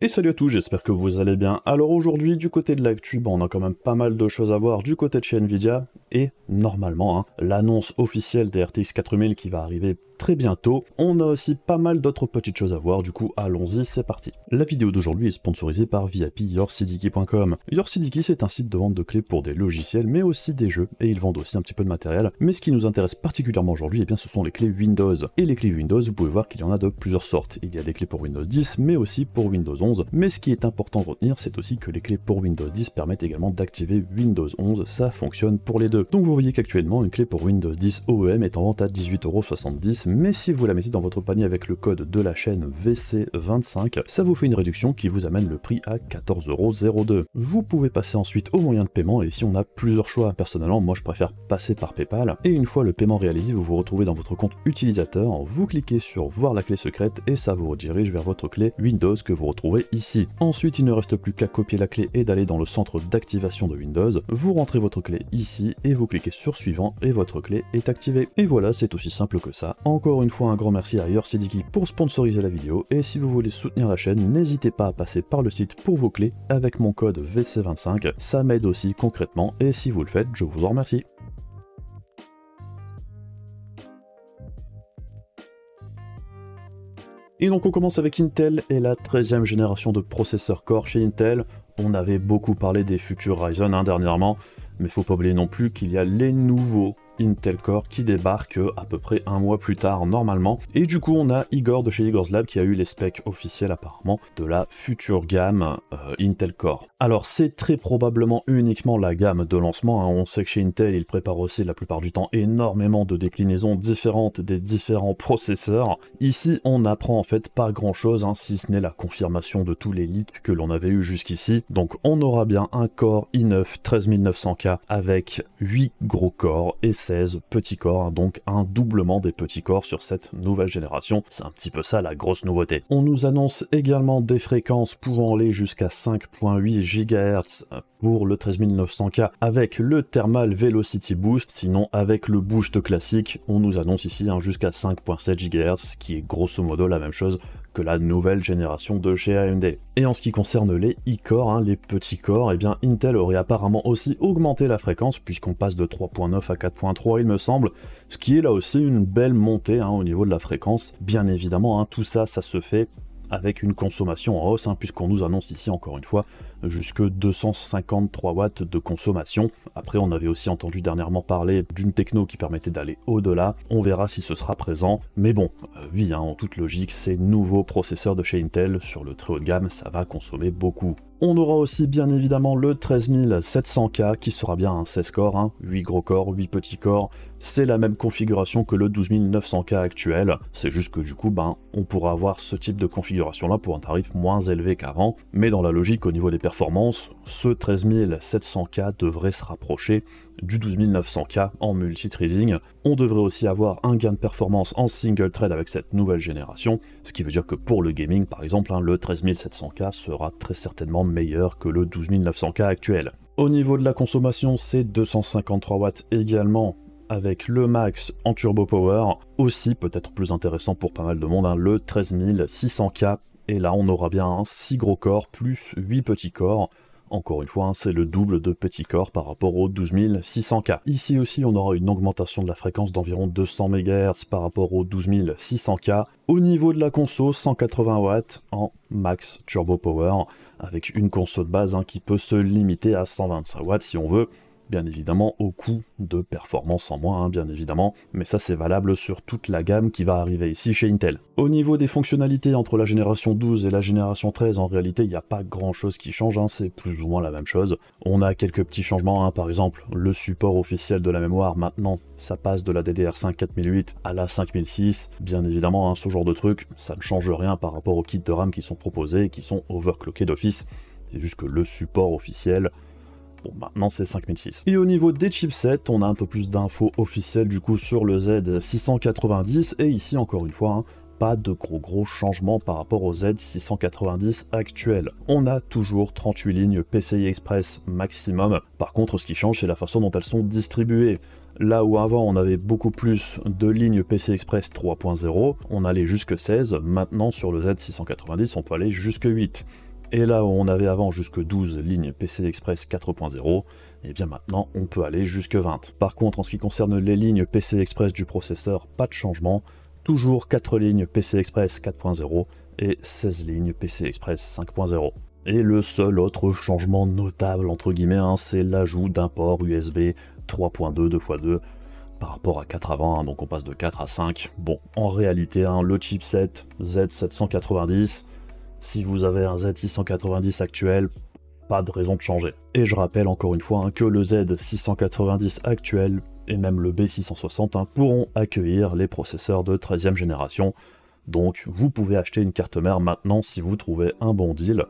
Et salut à tous, j'espère que vous allez bien. Alors aujourd'hui, du côté de l'actu, on a quand même pas mal de choses à voir du côté de chez Nvidia, et normalement, l'annonce officielle des RTX 4000 qui va arriver très bientôt. On a aussi pas mal d'autres petites choses à voir, du coup allons-y, c'est parti. La vidéo d'aujourd'hui est sponsorisée par VIP-YourCDKey.com. YourCDKey, c'est un site de vente de clés pour des logiciels, mais aussi des jeux, et ils vendent aussi un petit peu de matériel. Mais ce qui nous intéresse particulièrement aujourd'hui, eh bien, ce sont les clés Windows. Et les clés Windows, vous pouvez voir qu'il y en a de plusieurs sortes. Il y a des clés pour Windows 10, mais aussi pour Windows 11. Mais ce qui est important de retenir, c'est aussi que les clés pour Windows 10 permettent également d'activer Windows 11. Ça fonctionne pour les deux. Donc vous voyez qu'actuellement, une clé pour Windows 10 OEM est en vente à 18,70 €, mais si vous la mettez dans votre panier avec le code de la chaîne VC25, ça vous fait une réduction qui vous amène le prix à 14,02 €. Vous pouvez passer ensuite au moyen de paiement, et ici on a plusieurs choix. Personnellement, moi je préfère passer par PayPal, et une fois le paiement réalisé, vous vous retrouvez dans votre compte utilisateur, vous cliquez sur voir la clé secrète, et ça vous redirige vers votre clé Windows que vous retrouvez ici. Ensuite, il ne reste plus qu'à copier la clé et d'aller dans le centre d'activation de Windows, vous rentrez votre clé ici, et vous cliquez sur suivant, et votre clé est activée. Et voilà, c'est aussi simple que ça. Encore une fois, un grand merci à YourCDKey pour sponsoriser la vidéo, et si vous voulez soutenir la chaîne, n'hésitez pas à passer par le site pour vos clés avec mon code VC25, ça m'aide aussi concrètement, et si vous le faites, je vous en remercie. Et donc on commence avec Intel et la 13e génération de processeurs Core chez Intel. On avait beaucoup parlé des futurs Ryzen dernièrement, mais faut pas oublier non plus qu'il y a les nouveaux Intel Core qui débarquent à peu près un mois plus tard normalement. Et du coup on a Igor de chez Igor's Lab qui a eu les specs officiels apparemment de la future gamme Intel Core. Alors c'est très probablement uniquement la gamme de lancement, on sait que chez Intel ils préparent aussi la plupart du temps énormément de déclinaisons différentes des différents processeurs. Ici on n'apprend en fait pas grand chose, si ce n'est la confirmation de tous les leaks que l'on avait eu jusqu'ici. Donc on aura bien un Core i9 13900K avec 8 gros corps et 16 petits corps, donc un doublement des petits corps sur cette nouvelle génération. C'est un petit peu ça la grosse nouveauté. On nous annonce également des fréquences pouvant aller jusqu'à 5.8 GHz pour le 13900K avec le Thermal Velocity Boost. Sinon avec le boost classique, on nous annonce ici jusqu'à 5.7 GHz, ce qui est grosso modo la même chose que la nouvelle génération de chez AMD. Et en ce qui concerne les e-core, les petits corps, eh bien Intel aurait apparemment aussi augmenté la fréquence puisqu'on passe de 3.9 à 4.3 il me semble, ce qui est là aussi une belle montée au niveau de la fréquence. Bien évidemment, tout ça, ça se fait avec une consommation en hausse, puisqu'on nous annonce ici encore une fois jusque 253 watts de consommation. Après on avait aussi entendu dernièrement parler d'une techno qui permettait d'aller au-delà, on verra si ce sera présent, mais bon, oui, en toute logique, ces nouveaux processeurs de chez Intel sur le très haut de gamme, ça va consommer beaucoup. On aura aussi bien évidemment le 13700K qui sera bien un 16 corps, 8 gros corps, 8 petits corps. C'est la même configuration que le 12900K actuel, c'est juste que du coup on pourra avoir ce type de configuration là pour un tarif moins élevé qu'avant, mais dans la logique au niveau des performances, ce 13700K devrait se rapprocher du 12900K en multi-threading. On devrait aussi avoir un gain de performance en single thread avec cette nouvelle génération, ce qui veut dire que pour le gaming par exemple, le 13700K sera très certainement meilleur que le 12900K actuel. Au niveau de la consommation, c'est 253 watts également, avec le max en turbo power, aussi peut-être plus intéressant pour pas mal de monde, le 13600K, et là on aura bien 6 gros corps plus 8 petits corps. Encore une fois, c'est le double de petits corps par rapport au 12600K. Ici aussi, on aura une augmentation de la fréquence d'environ 200 MHz par rapport au 12600K. Au niveau de la conso, 180 watts en max turbo power, avec une conso de base qui peut se limiter à 125 watts si on veut. Bien évidemment au coût de performance en moins, bien évidemment, mais ça c'est valable sur toute la gamme qui va arriver ici chez Intel. Au niveau des fonctionnalités entre la génération 12 et la génération 13, en réalité il n'y a pas grand chose qui change, c'est plus ou moins la même chose. On a quelques petits changements, par exemple le support officiel de la mémoire, maintenant ça passe de la DDR5 4008 à la 5006, bien évidemment ce genre de truc, ça ne change rien par rapport aux kits de RAM qui sont proposés et qui sont overclockés d'office, c'est juste que le support officiel, bon, maintenant c'est 5006. Et au niveau des chipsets, on a un peu plus d'infos officielles du coup sur le Z690, et ici encore une fois, pas de gros changements par rapport au Z690 actuel. On a toujours 38 lignes PCI Express maximum, par contre ce qui change c'est la façon dont elles sont distribuées. Là où avant on avait beaucoup plus de lignes PCI Express 3.0, on allait jusque 16, maintenant sur le Z690 on peut aller jusque 8. Et là où on avait avant jusque 12 lignes PCI Express 4.0, et bien maintenant on peut aller jusque 20. Par contre, en ce qui concerne les lignes PCI Express du processeur, pas de changement, toujours 4 lignes PCI Express 4.0 et 16 lignes PCI Express 5.0. Et le seul autre changement notable entre guillemets, c'est l'ajout d'un port USB 3.2 2x2 par rapport à 4 avant, donc on passe de 4 à 5. Bon, en réalité, le chipset Z790, si vous avez un Z690 actuel, pas de raison de changer. Et je rappelle encore une fois que le Z690 actuel et même le B660 pourront accueillir les processeurs de 13e génération. Donc vous pouvez acheter une carte mère maintenant si vous trouvez un bon deal.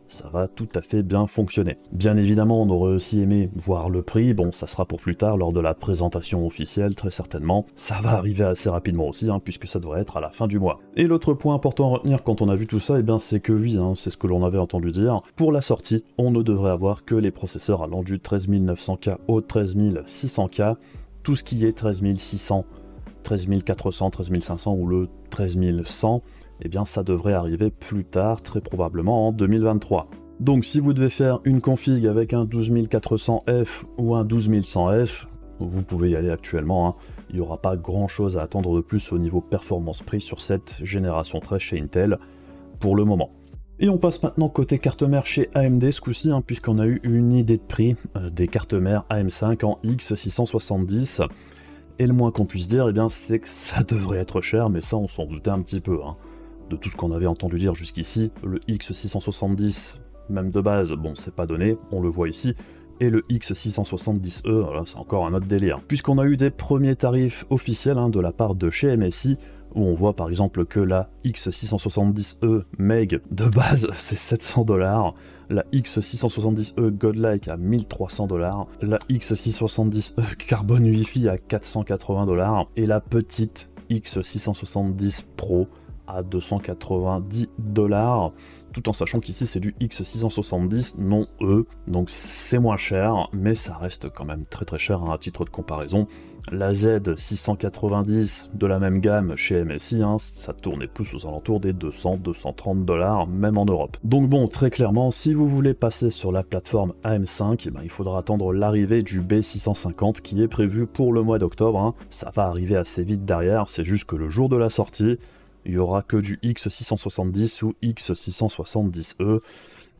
Ça va tout à fait bien fonctionner. Bien évidemment, on aurait aussi aimé voir le prix, bon ça sera pour plus tard lors de la présentation officielle très certainement. Ça va arriver assez rapidement aussi, puisque ça devrait être à la fin du mois. Et l'autre point important à retenir quand on a vu tout ça, c'est que oui, c'est ce que l'on avait entendu dire, pour la sortie, on ne devrait avoir que les processeurs allant du 13900K au 13600K, tout ce qui est 13600, 13400, 13500 ou le 13100, ça devrait arriver plus tard, très probablement en 2023. Donc si vous devez faire une config avec un 12400F ou un 12100F, vous pouvez y aller actuellement, il n'y aura pas grand chose à attendre de plus au niveau performance-prix sur cette génération 13 chez Intel, pour le moment. Et on passe maintenant côté carte mère chez AMD ce coup-ci, puisqu'on a eu une idée de prix des cartes mères AM5 en X670, et le moins qu'on puisse dire, c'est que ça devrait être cher, mais ça on s'en doutait un petit peu. De tout ce qu'on avait entendu dire jusqu'ici, le X670, même de base, bon c'est pas donné, on le voit ici, et le X670E, voilà, c'est encore un autre délire. Puisqu'on a eu des premiers tarifs officiels de la part de chez MSI, où on voit par exemple que la X670E Meg de base c'est 700$, la X670E Godlike à 1300$, la X670E Carbon Wi-Fi à 480$, et la petite X670 Pro à 290$, tout en sachant qu'ici c'est du X670, non E, donc c'est moins cher, mais ça reste quand même très très cher à titre de comparaison. La Z690 de la même gamme chez MSI, ça tournait plus aux alentours des 200-230$, même en Europe. Donc bon, très clairement, si vous voulez passer sur la plateforme AM5, il faudra attendre l'arrivée du B650 qui est prévu pour le mois d'octobre. Ça va arriver assez vite derrière, c'est juste que le jour de la sortie, il n'y aura que du X670 ou X670E,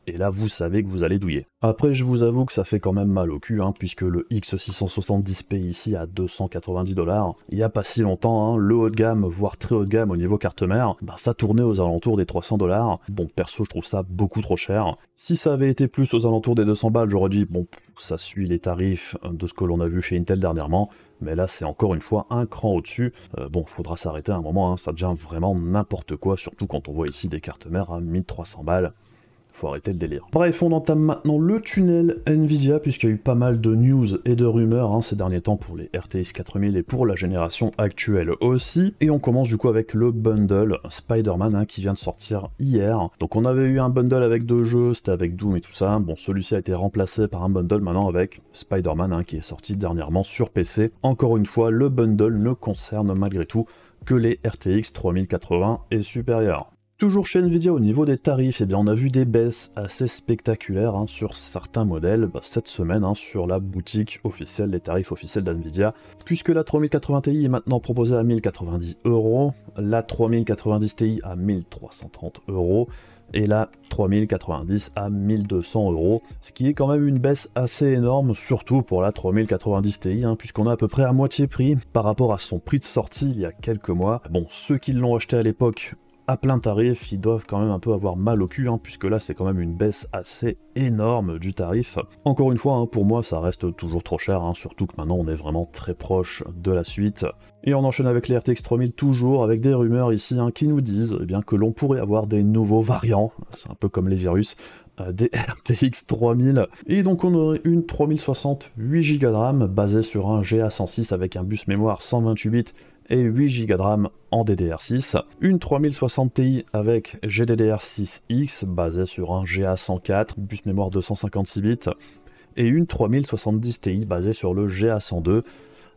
et là vous savez que vous allez douiller. Après je vous avoue que ça fait quand même mal au cul, puisque le X670P ici à 290$, il n'y a pas si longtemps, le haut de gamme, voire très haut de gamme au niveau carte mère, ça tournait aux alentours des 300$, bon perso je trouve ça beaucoup trop cher. Si ça avait été plus aux alentours des 200 balles, j'aurais dit bon ça suit les tarifs de ce que l'on a vu chez Intel dernièrement, mais là c'est encore une fois un cran au-dessus. Bon, faudra s'arrêter à un moment, ça devient vraiment n'importe quoi, surtout quand on voit ici des cartes mères à 1300 balles. Faut arrêter le délire. Bref, on entame maintenant le tunnel Nvidia, puisqu'il y a eu pas mal de news et de rumeurs ces derniers temps pour les RTX 4000 et pour la génération actuelle aussi. Et on commence du coup avec le bundle Spider-Man qui vient de sortir hier. Donc on avait eu un bundle avec 2 jeux, c'était avec Doom et tout ça. Bon, celui-ci a été remplacé par un bundle maintenant avec Spider-Man qui est sorti dernièrement sur PC. Encore une fois, le bundle ne concerne malgré tout que les RTX 3080 et supérieurs. Toujours chez Nvidia au niveau des tarifs, on a vu des baisses assez spectaculaires sur certains modèles cette semaine sur la boutique officielle, les tarifs officiels d'Nvidia, puisque la 3080 Ti est maintenant proposée à 1090€, la 3090 Ti à 1330€ et la 3090 à 1200€, ce qui est quand même une baisse assez énorme, surtout pour la 3090 Ti, puisqu'on a à peu près à moitié prix par rapport à son prix de sortie il y a quelques mois. Bon, ceux qui l'ont acheté à l'époque à plein tarif, ils doivent quand même un peu avoir mal au cul, puisque là c'est quand même une baisse assez énorme du tarif. Encore une fois, pour moi ça reste toujours trop cher, surtout que maintenant on est vraiment très proche de la suite. Et on enchaîne avec les RTX 3000 toujours, avec des rumeurs ici qui nous disent que l'on pourrait avoir des nouveaux variants, c'est un peu comme les virus, des RTX 3000, et donc on aurait une 3060 8 Go de RAM basée sur un GA106 avec un bus mémoire 128 bits et 8 Go de RAM en DDR6, une 3060 Ti avec GDDR6X basée sur un GA104, bus mémoire 256 bits, et une 3070 Ti basée sur le GA102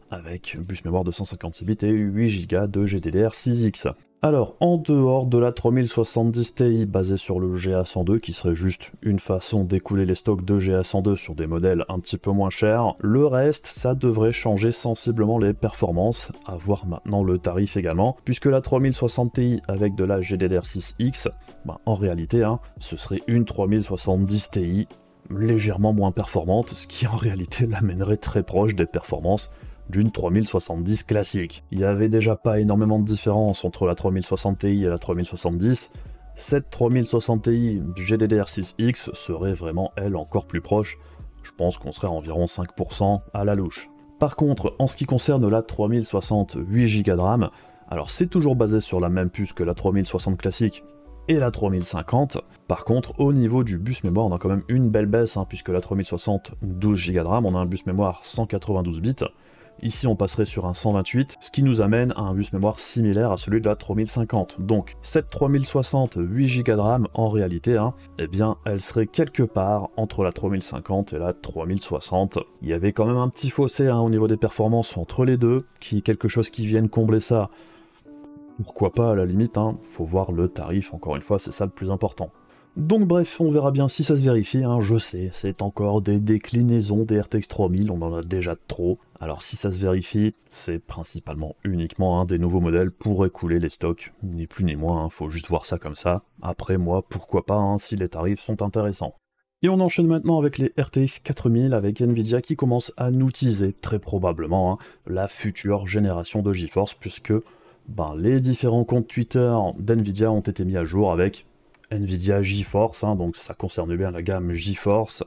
avec bus mémoire 256 bits et 8 Go de GDDR6X. Alors, en dehors de la 3070 Ti basée sur le GA102, qui serait juste une façon d'écouler les stocks de GA102 sur des modèles un petit peu moins chers, le reste, ça devrait changer sensiblement les performances, à voir maintenant le tarif également, puisque la 3060 Ti avec de la GDDR6X, en réalité, ce serait une 3070 Ti légèrement moins performante, ce qui en réalité l'amènerait très proche des performances d'une 3070 classique. Il n'y avait déjà pas énormément de différence entre la 3060 Ti et la 3070, cette 3060 Ti GDDR6X serait vraiment, elle, encore plus proche. Je pense qu'on serait à environ 5% à la louche. Par contre, en ce qui concerne la 3060 8Go de RAM, alors c'est toujours basé sur la même puce que la 3060 classique et la 3050. Par contre, au niveau du bus mémoire, on a quand même une belle baisse, puisque la 3060 12Go de RAM, on a un bus mémoire 192 bits. Ici, on passerait sur un 128, ce qui nous amène à un bus mémoire similaire à celui de la 3050. Donc, cette 3060 8Go de RAM, en réalité, eh bien, elle serait quelque part entre la 3050 et la 3060. Il y avait quand même un petit fossé au niveau des performances entre les deux, quelque chose qui vienne combler ça. Pourquoi pas à la limite, faut voir le tarif, encore une fois, c'est ça le plus important. Donc bref, on verra bien si ça se vérifie, je sais, c'est encore des déclinaisons des RTX 3000, on en a déjà trop. Alors si ça se vérifie, c'est principalement uniquement des nouveaux modèles pour écouler les stocks, ni plus ni moins, faut juste voir ça comme ça. Après moi, pourquoi pas, si les tarifs sont intéressants. Et on enchaîne maintenant avec les RTX 4000 avec Nvidia qui commence à nous teaser très probablement la future génération de GeForce, puisque les différents comptes Twitter d'Nvidia ont été mis à jour avec Nvidia GeForce, donc ça concerne bien la gamme GeForce,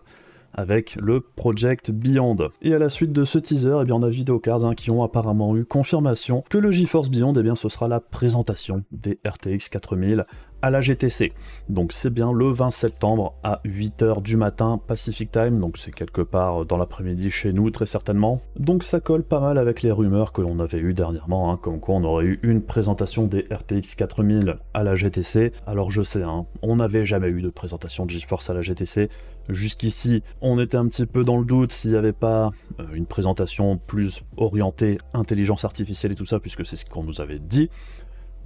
avec le Project Beyond. Et à la suite de ce teaser, on a Videocard qui ont apparemment eu confirmation que le GeForce Beyond, ce sera la présentation des RTX 4000 à la GTC. Donc c'est bien le 20 septembre à 8h du matin Pacific Time, donc c'est quelque part dans l'après-midi chez nous très certainement. Donc ça colle pas mal avec les rumeurs que l'on avait eues dernièrement, comme quoi on aurait eu une présentation des RTX 4000 à la GTC. Alors je sais, on n'avait jamais eu de présentation de GeForce à la GTC. Jusqu'ici, on était un petit peu dans le doute s'il n'y avait pas une présentation plus orientée intelligence artificielle et tout ça, puisque c'est ce qu'on nous avait dit.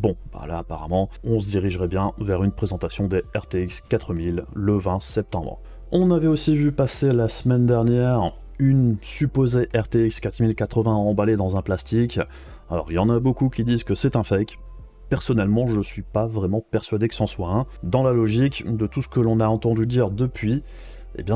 Bon, là apparemment, on se dirigerait bien vers une présentation des RTX 4000 le 20 septembre. On avait aussi vu passer la semaine dernière une supposée RTX 4080 emballée dans un plastique. Alors il y en a beaucoup qui disent que c'est un fake. Personnellement, je suis pas vraiment persuadé que c'en soit un. Dans la logique de tout ce que l'on a entendu dire depuis,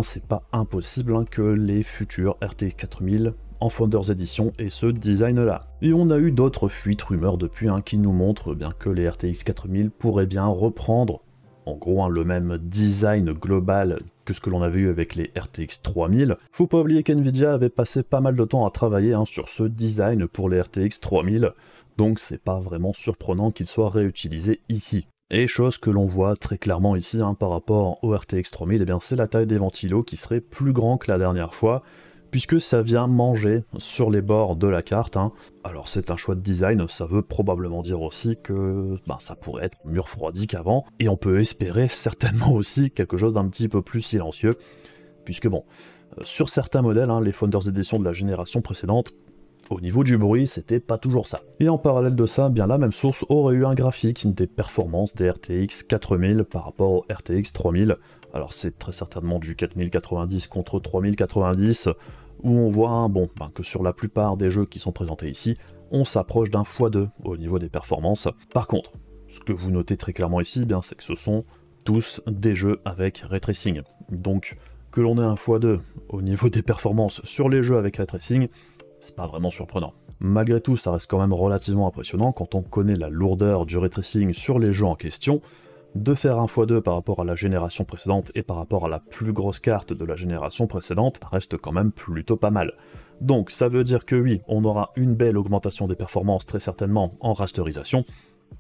c'est pas impossible que les futurs RTX 4000 en Founders Edition et ce design là. Et on a eu d'autres fuites, rumeurs depuis, qui nous montrent que les RTX 4000 pourraient bien reprendre, en gros, le même design global que ce que l'on avait eu avec les RTX 3000. Faut pas oublier qu'Nvidia avait passé pas mal de temps à travailler sur ce design pour les RTX 3000, donc c'est pas vraiment surprenant qu'il soit réutilisé ici. Et chose que l'on voit très clairement ici par rapport au RTX 3000, c'est la taille des ventilos qui serait plus grand que la dernière fois, puisque ça vient manger sur les bords de la carte. Alors c'est un choix de design, ça veut probablement dire aussi que ça pourrait être mieux refroidi qu'avant, et on peut espérer certainement aussi quelque chose d'un petit peu plus silencieux, puisque sur certains modèles, les Founders Edition de la génération précédente, au niveau du bruit, c'était pas toujours ça. Et en parallèle de ça, la même source aurait eu un graphique des performances des RTX 4000 par rapport au RTX 3000. Alors c'est très certainement du 4090 contre 3090, où on voit que sur la plupart des jeux qui sont présentés ici, on s'approche d'un x2 au niveau des performances. Par contre, ce que vous notez très clairement ici, c'est que ce sont tous des jeux avec ray tracing. Donc que l'on ait un x2 au niveau des performances sur les jeux avec ray tracing, c'est pas vraiment surprenant. Malgré tout, ça reste quand même relativement impressionnant quand on connaît la lourdeur du ray tracing sur les jeux en question. De faire un x2 par rapport à la génération précédente et par rapport à la plus grosse carte de la génération précédente, reste quand même plutôt pas mal. Donc ça veut dire que oui, on aura une belle augmentation des performances très certainement en rasterisation,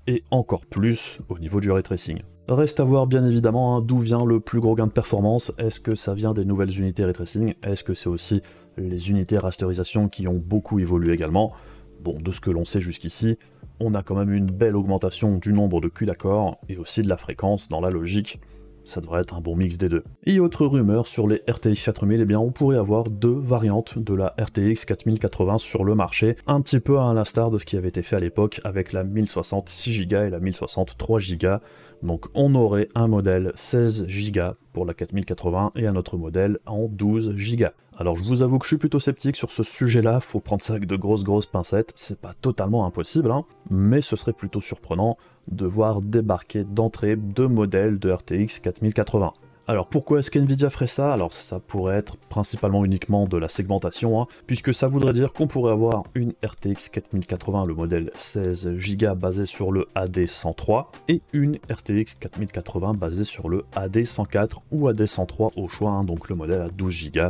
et encore plus au niveau du ray tracing. Reste à voir bien évidemment d'où vient le plus gros gain de performance. Est-ce que ça vient des nouvelles unités ray tracing? Est-ce que c'est aussi les unités rasterisation qui ont beaucoup évolué également? Bon, de ce que l'on sait jusqu'ici, on a quand même une belle augmentation du nombre de culs d'accord et aussi de la fréquence dans la logique. ça devrait être un bon mix des deux. Et autre rumeur sur les RTX 4000, eh bien on pourrait avoir deux variantes de la RTX 4080 sur le marché, un petit peu à l'instar de ce qui avait été fait à l'époque avec la 1060 6 Go et la 1060 3 Go. Donc on aurait un modèle 16 Go pour la 4080 et un autre modèle en 12 Go. Alors je vous avoue que je suis plutôt sceptique sur ce sujet-là, faut prendre ça avec de grosses pincettes, c'est pas totalement impossible, hein, mais ce serait plutôt surprenant de voir débarquer d'entrée deux modèles de RTX 4080. Alors pourquoi est-ce qu'NVIDIA ferait ça? Alors ça pourrait être principalement uniquement de la segmentation, hein, puisque ça voudrait dire qu'on pourrait avoir une RTX 4080, le modèle 16 Go basé sur le AD103, et une RTX 4080 basée sur le AD104 ou AD103 au choix, hein, donc le modèle à 12 Go.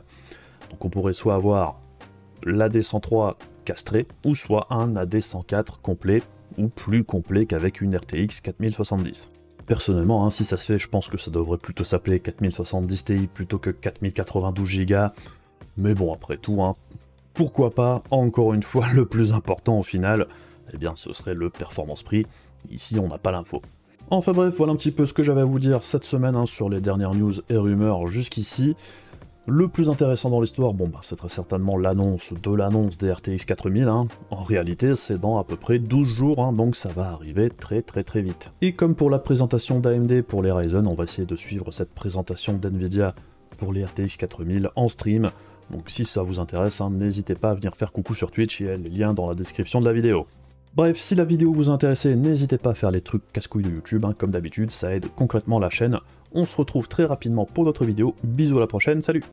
Donc on pourrait soit avoir l'AD103 castré, ou soit un AD104 complet, ou plus complet qu'avec une RTX 4070. Personnellement, hein, si ça se fait, je pense que ça devrait plutôt s'appeler 4070 Ti plutôt que 4092 Go. Mais bon, après tout, hein, pourquoi pas, encore une fois, le plus important au final, eh bien ce serait le performance-prix. Ici, on n'a pas l'info. Enfin bref, voilà un petit peu ce que j'avais à vous dire cette semaine hein, sur les dernières news et rumeurs jusqu'ici. Le plus intéressant dans l'histoire, bon bah c'est très certainement l'annonce des RTX 4000, hein. En réalité c'est dans à peu près 12 jours, hein, donc ça va arriver très vite. Et comme pour la présentation d'AMD pour les Ryzen, on va essayer de suivre cette présentation d'NVIDIA pour les RTX 4000 en stream, donc si ça vous intéresse, hein, n'hésitez pas à venir faire coucou sur Twitch, il y a les liens dans la description de la vidéo. Bref, si la vidéo vous intéressait, n'hésitez pas à faire les trucs casse-couilles de YouTube, hein, comme d'habitude, ça aide concrètement la chaîne. On se retrouve très rapidement pour d'autres vidéos, bisous à la prochaine, salut!